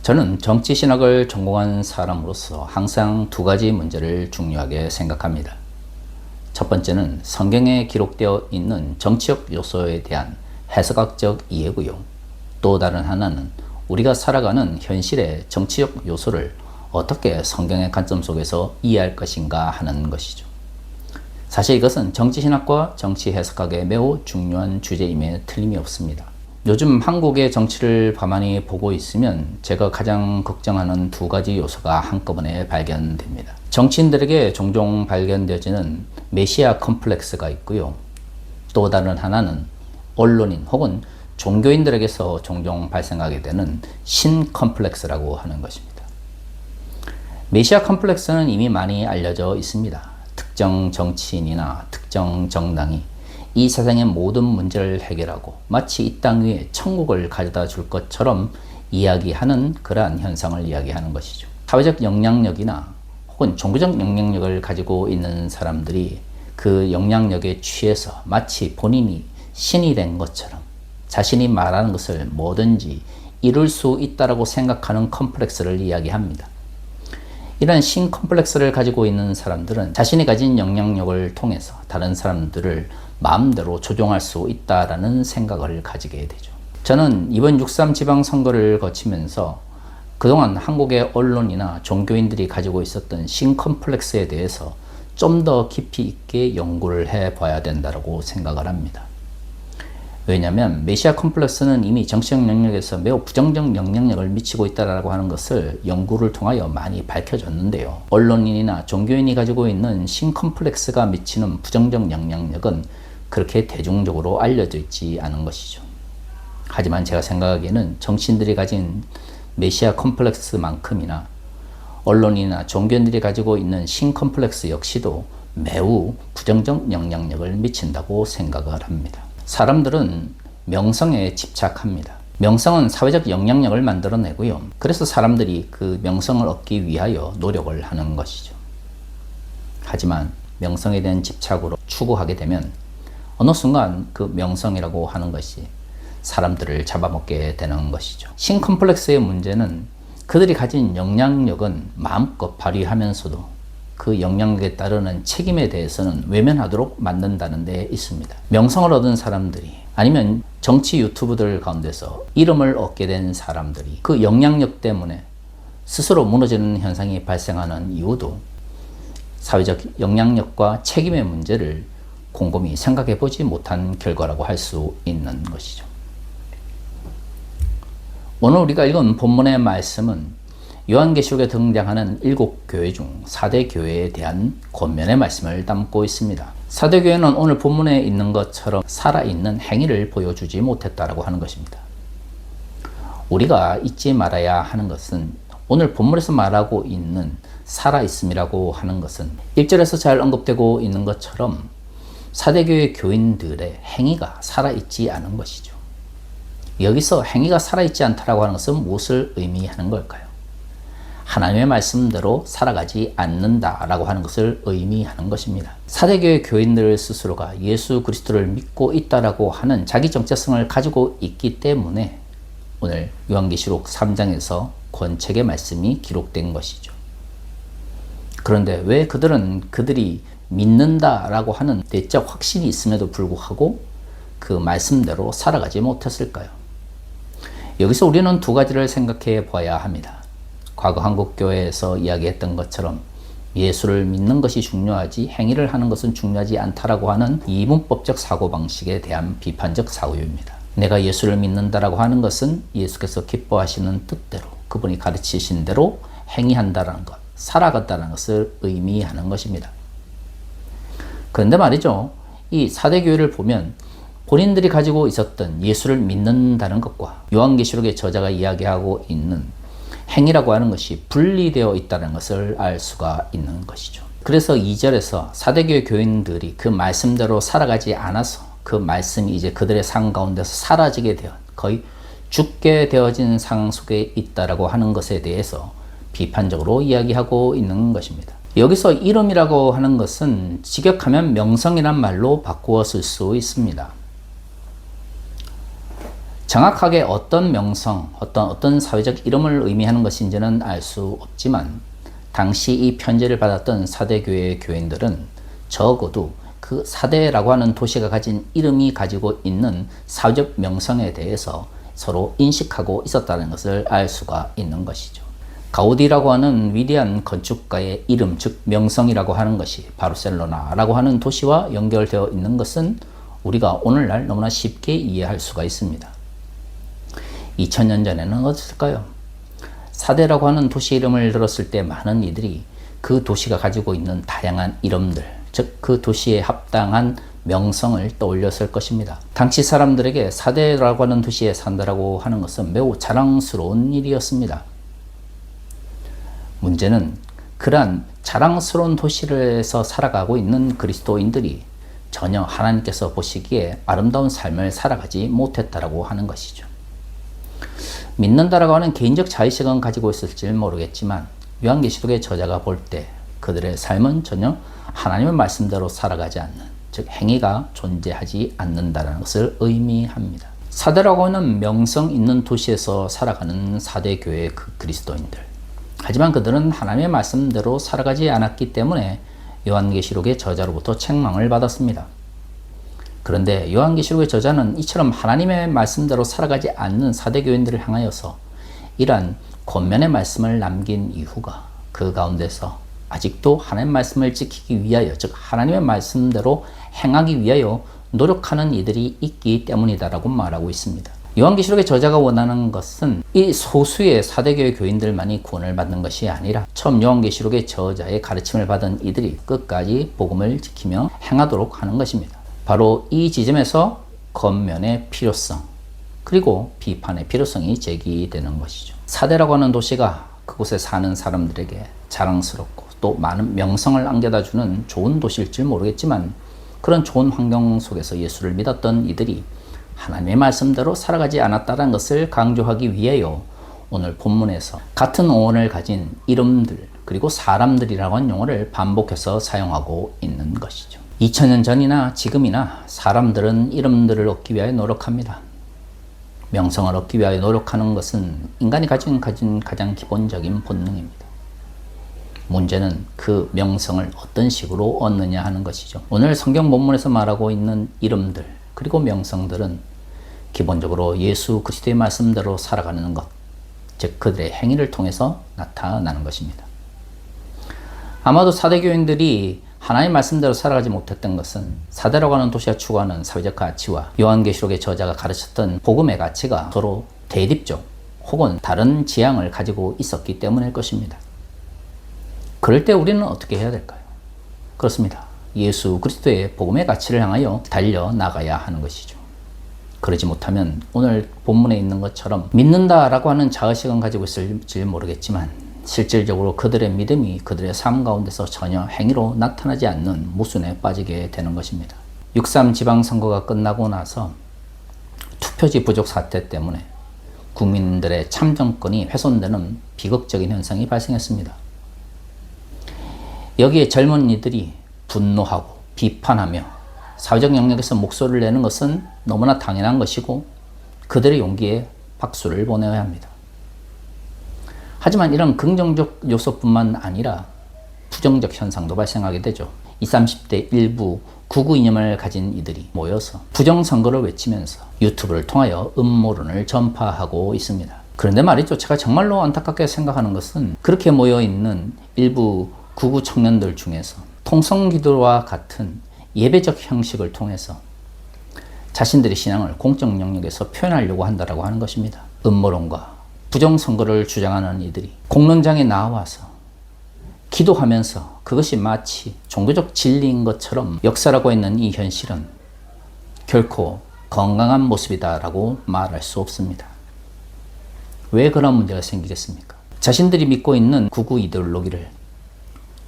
저는 정치신학을 전공한 사람으로서 항상 두 가지 문제를 중요하게 생각합니다. 첫 번째는 성경에 기록되어 있는 정치적 요소에 대한 해석학적 이해고요. 또 다른 하나는 우리가 살아가는 현실의 정치적 요소를 어떻게 성경의 관점 속에서 이해할 것인가 하는 것이죠. 사실 이것은 정치신학과 정치해석학의 매우 중요한 주제임에 틀림이 없습니다. 요즘 한국의 정치를 가만히 보고 있으면 제가 가장 걱정하는 두 가지 요소가 한꺼번에 발견됩니다. 정치인들에게 종종 발견되어지는 메시아 컴플렉스가 있고요. 또 다른 하나는 언론인 혹은 종교인들에게서 종종 발생하게 되는 신 컴플렉스라고 하는 것입니다. 메시아 컴플렉스는 이미 많이 알려져 있습니다. 특정 정치인이나 특정 정당이 이 세상의 모든 문제를 해결하고 마치 이 땅 위에 천국을 가져다 줄 것처럼 이야기하는 그러한 현상을 이야기하는 것이죠. 사회적 영향력이나 혹은 종교적 영향력을 가지고 있는 사람들이 그 영향력에 취해서 마치 본인이 신이 된 것처럼 자신이 말하는 것을 뭐든지 이룰 수 있다고 생각하는 컴플렉스를 이야기합니다. 이런 신 컴플렉스를 가지고 있는 사람들은 자신이 가진 영향력을 통해서 다른 사람들을 마음대로 조종할 수 있다라는 생각을 가지게 되죠. 저는 이번 6.3 지방선거를 거치면서 그동안 한국의 언론이나 종교인들이 가지고 있었던 신 컴플렉스에 대해서 좀 더 깊이 있게 연구를 해봐야 된다고 생각을 합니다. 왜냐하면 메시아 컴플렉스는 이미 정치적 영역에서 매우 부정적 영향력을 미치고 있다고 하는 것을 연구를 통하여 많이 밝혀졌는데요. 언론인이나 종교인이 가지고 있는 신 컴플렉스가 미치는 부정적 영향력은 그렇게 대중적으로 알려져 있지 않은 것이죠. 하지만 제가 생각하기에는 정치인들이 가진 메시아 컴플렉스만큼이나 언론이나 종교인들이 가지고 있는 신 컴플렉스 역시도 매우 부정적 영향력을 미친다고 생각을 합니다. 사람들은 명성에 집착합니다. 명성은 사회적 영향력을 만들어내고요. 그래서 사람들이 그 명성을 얻기 위하여 노력을 하는 것이죠. 하지만 명성에 대한 집착으로 추구하게 되면 어느 순간 그 명성이라고 하는 것이 사람들을 잡아먹게 되는 것이죠. 신 컴플렉스의 문제는 그들이 가진 영향력은 마음껏 발휘하면서도 그 영향력에 따르는 책임에 대해서는 외면하도록 만든다는 데 있습니다. 명성을 얻은 사람들이 아니면 정치 유튜브들 가운데서 이름을 얻게 된 사람들이 그 영향력 때문에 스스로 무너지는 현상이 발생하는 이유도 사회적 영향력과 책임의 문제를 곰곰이 생각해 보지 못한 결과라고 할 수 있는 것이죠. 오늘 우리가 읽은 본문의 말씀은 요한계시록에 등장하는 7교회 중 4대 교회에 대한 권면의 말씀을 담고 있습니다. 4대 교회는 오늘 본문에 있는 것처럼 살아있는 행위를 보여주지 못했다라고 하는 것입니다. 우리가 잊지 말아야 하는 것은 오늘 본문에서 말하고 있는 살아있음이라고 하는 것은 1절에서 잘 언급되고 있는 것처럼 4대 교회 교인들의 행위가 살아있지 않은 것이죠. 여기서 행위가 살아있지 않다라고 하는 것은 무엇을 의미하는 걸까요? 하나님의 말씀대로 살아가지 않는다라고 하는 것을 의미하는 것입니다. 사대교회 교인들 스스로가 예수 그리스도를 믿고 있다라고 하는 자기 정체성을 가지고 있기 때문에 오늘 요한계시록 3장에서 권책의 말씀이 기록된 것이죠. 그런데 왜 그들이 믿는다라고 하는 내적 확신이 있음에도 불구하고 그 말씀대로 살아가지 못했을까요? 여기서 우리는 두 가지를 생각해 봐야 합니다. 과거 한국교회에서 이야기했던 것처럼 예수를 믿는 것이 중요하지 행위를 하는 것은 중요하지 않다라고 하는 이문법적 사고방식에 대한 비판적 사고입니다. 내가 예수를 믿는다라고 하는 것은 예수께서 기뻐하시는 뜻대로 그분이 가르치신 대로 행위한다라는 것, 살아간다는 것을 의미하는 것입니다. 그런데 말이죠. 이 4대 교회를 보면 본인들이 가지고 있었던 예수를 믿는다는 것과 요한계시록의 저자가 이야기하고 있는 행위라고 하는 것이 분리되어 있다는 것을 알 수가 있는 것이죠. 그래서 2절에서 4대 교회 교인들이 그 말씀대로 살아가지 않아서 그 말씀이 이제 그들의 삶 가운데서 사라지게 되어 거의 죽게 되어진 상황 속에 있다라고 하는 것에 대해서 비판적으로 이야기하고 있는 것입니다. 여기서 이름이라고 하는 것은 직역하면 명성이란 말로 바꾸어 쓸 수 있습니다. 정확하게 어떤 명성, 어떤 사회적 이름을 의미하는 것인지는 알 수 없지만 당시 이 편지를 받았던 사대교회의 교인들은 적어도 그 사대라고 하는 도시가 가진 이름이 가지고 있는 사회적 명성에 대해서 서로 인식하고 있었다는 것을 알 수가 있는 것이죠. 가우디라고 하는 위대한 건축가의 이름, 즉 명성이라고 하는 것이 바르셀로나라고 하는 도시와 연결되어 있는 것은 우리가 오늘날 너무나 쉽게 이해할 수가 있습니다. 2000년 전에는 어땠을까요? 사대라고 하는 도시 이름을 들었을 때 많은 이들이 그 도시가 가지고 있는 다양한 이름들, 즉 그 도시에 합당한 명성을 떠올렸을 것입니다. 당시 사람들에게 사대라고 하는 도시에 산다라고 하는 것은 매우 자랑스러운 일이었습니다. 문제는 그러한 자랑스러운 도시에서 살아가고 있는 그리스도인들이 전혀 하나님께서 보시기에 아름다운 삶을 살아가지 못했다라고 하는 것이죠. 믿는다라고 하는 개인적 자의식은 가지고 있을지 모르겠지만 요한계시록의 저자가 볼 때 그들의 삶은 전혀 하나님의 말씀대로 살아가지 않는, 즉 행위가 존재하지 않는다는 것을 의미합니다. 사대라고 하는 명성 있는 도시에서 살아가는 사대교회의 그 그리스도인들, 하지만 그들은 하나님의 말씀대로 살아가지 않았기 때문에 요한계시록의 저자로부터 책망을 받았습니다. 그런데 요한계시록의 저자는 이처럼 하나님의 말씀대로 살아가지 않는 사대교인들을 향하여서 이러한 권면의 말씀을 남긴 이유가 그 가운데서 아직도 하나님의 말씀을 지키기 위하여, 즉 하나님의 말씀대로 행하기 위하여 노력하는 이들이 있기 때문이다라고 말하고 있습니다. 요한계시록의 저자가 원하는 것은 이 소수의 사대교회 교인들만이 구원을 받는 것이 아니라 처음 요한계시록의 저자의 가르침을 받은 이들이 끝까지 복음을 지키며 행하도록 하는 것입니다. 바로 이 지점에서 권면의 필요성, 그리고 비판의 필요성이 제기되는 것이죠. 사대라고 하는 도시가 그곳에 사는 사람들에게 자랑스럽고 또 많은 명성을 안겨다 주는 좋은 도시일지 모르겠지만 그런 좋은 환경 속에서 예수를 믿었던 이들이 하나님의 말씀대로 살아가지 않았다는 것을 강조하기 위하여 오늘 본문에서 같은 어원을 가진 이름들 그리고 사람들이라고 하는 용어를 반복해서 사용하고 있는 것이죠. 2000년 전이나 지금이나 사람들은 이름들을 얻기 위하여 노력합니다. 명성을 얻기 위하여 노력하는 것은 인간이 가진 가장 기본적인 본능입니다. 문제는 그 명성을 어떤 식으로 얻느냐 하는 것이죠. 오늘 성경 본문에서 말하고 있는 이름들 그리고 명성들은 기본적으로 예수 그리스도의 말씀대로 살아가는 것, 즉 그들의 행위를 통해서 나타나는 것입니다. 아마도 사대교인들이 하나님의 말씀대로 살아가지 못했던 것은 사대라고 하는 도시가 추구하는 사회적 가치와 요한계시록의 저자가 가르쳤던 복음의 가치가 서로 대립적 혹은 다른 지향을 가지고 있었기 때문일 것입니다. 그럴 때 우리는 어떻게 해야 될까요? 그렇습니다. 예수 그리스도의 복음의 가치를 향하여 달려나가야 하는 것이죠. 그러지 못하면 오늘 본문에 있는 것처럼 믿는다라고 하는 자의식은 가지고 있을지 모르겠지만 실질적으로 그들의 믿음이 그들의 삶 가운데서 전혀 행위로 나타나지 않는 모순에 빠지게 되는 것입니다. 6.3 지방선거가 끝나고 나서 투표지 부족 사태 때문에 국민들의 참정권이 훼손되는 비극적인 현상이 발생했습니다. 여기에 젊은이들이 분노하고 비판하며 사회적 영역에서 목소리를 내는 것은 너무나 당연한 것이고 그들의 용기에 박수를 보내야 합니다. 하지만 이런 긍정적 요소뿐만 아니라 부정적 현상도 발생하게 되죠. 20, 30대 일부 극우 이념을 가진 이들이 모여서 부정선거를 외치면서 유튜브를 통하여 음모론을 전파하고 있습니다. 그런데 말이죠. 제가 정말로 안타깝게 생각하는 것은 그렇게 모여있는 일부 극우 청년들 중에서 통성기도와 같은 예배적 형식을 통해서 자신들의 신앙을 공적 영역에서 표현하려고 한다고 하는 것입니다. 음모론과 부정선거를 주장하는 이들이 공론장에 나와서 기도하면서 그것이 마치 종교적 진리인 것처럼 역사라고 있는 이 현실은 결코 건강한 모습이다라고 말할 수 없습니다. 왜 그런 문제가 생기겠습니까? 자신들이 믿고 있는 극우 이데올로기를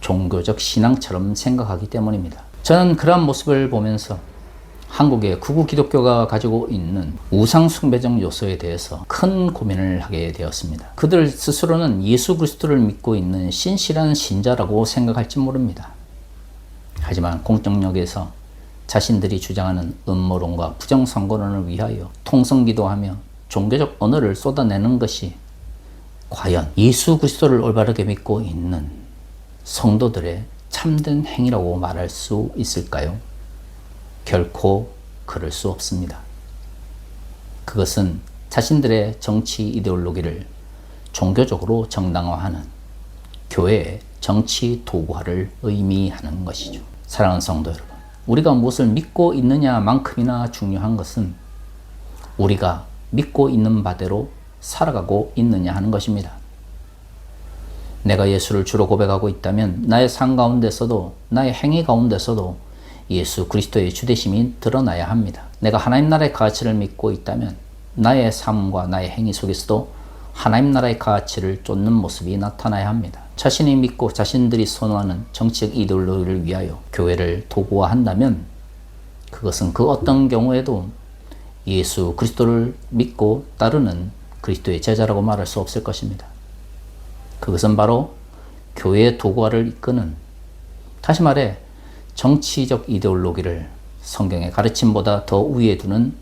종교적 신앙처럼 생각하기 때문입니다. 저는 그런 모습을 보면서 한국의 극우 기독교가 가지고 있는 우상 숭배적 요소에 대해서 큰 고민을 하게 되었습니다. 그들 스스로는 예수 그리스도를 믿고 있는 신실한 신자라고 생각할지 모릅니다. 하지만 공적역에서 자신들이 주장하는 음모론과 부정선거론을 위하여 통성기도하며 종교적 언어를 쏟아내는 것이 과연 예수 그리스도를 올바르게 믿고 있는 성도들의 참된 행위라고 말할 수 있을까요? 결코 그럴 수 없습니다. 그것은 자신들의 정치 이데올로기를 종교적으로 정당화하는 교회의 정치 도구화를 의미하는 것이죠. 사랑하는 성도 여러분, 우리가 무엇을 믿고 있느냐만큼이나 중요한 것은 우리가 믿고 있는 바대로 살아가고 있느냐 하는 것입니다. 내가 예수를 주로 고백하고 있다면 나의 삶 가운데서도 나의 행위 가운데서도 예수 그리스도의 주되심이 드러나야 합니다. 내가 하나님 나라의 가치를 믿고 있다면 나의 삶과 나의 행위 속에서도 하나님 나라의 가치를 쫓는 모습이 나타나야 합니다. 자신이 믿고 자신들이 선호하는 정치적 이데올로기를 위하여 교회를 도구화한다면 그것은 그 어떤 경우에도 예수 그리스도를 믿고 따르는 그리스도의 제자라고 말할 수 없을 것입니다. 그것은 바로 교회의 도구화를 이끄는, 다시 말해 정치적 이데올로기를 성경의 가르침보다 더 우위에 두는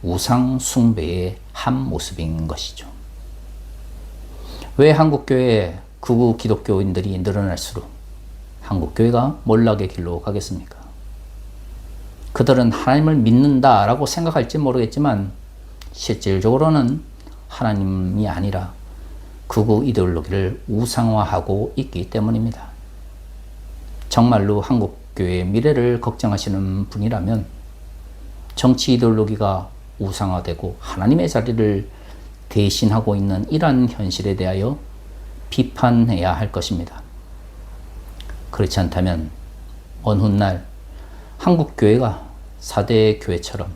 우상 숭배의 한 모습인 것이죠. 왜 한국교회에 극우 기독교인들이 늘어날수록 한국교회가 몰락의 길로 가겠습니까? 그들은 하나님을 믿는다라고 생각할지 모르겠지만 실질적으로는 하나님이 아니라 극우 이데올로기를 우상화하고 있기 때문입니다. 정말로 한국교회의 미래를 걱정하시는 분이라면 정치 이데올로기가 우상화되고 하나님의 자리를 대신하고 있는 이러한 현실에 대하여 비판해야 할 것입니다. 그렇지 않다면 어느 날 한국교회가 4대 교회처럼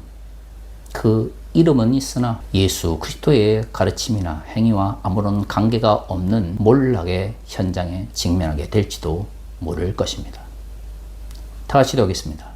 그 이름은 있으나 예수 그리스도의 가르침이나 행위와 아무런 관계가 없는 몰락의 현장에 직면하게 될지도 모를 것입니다. 다 같이 기도하겠습니다.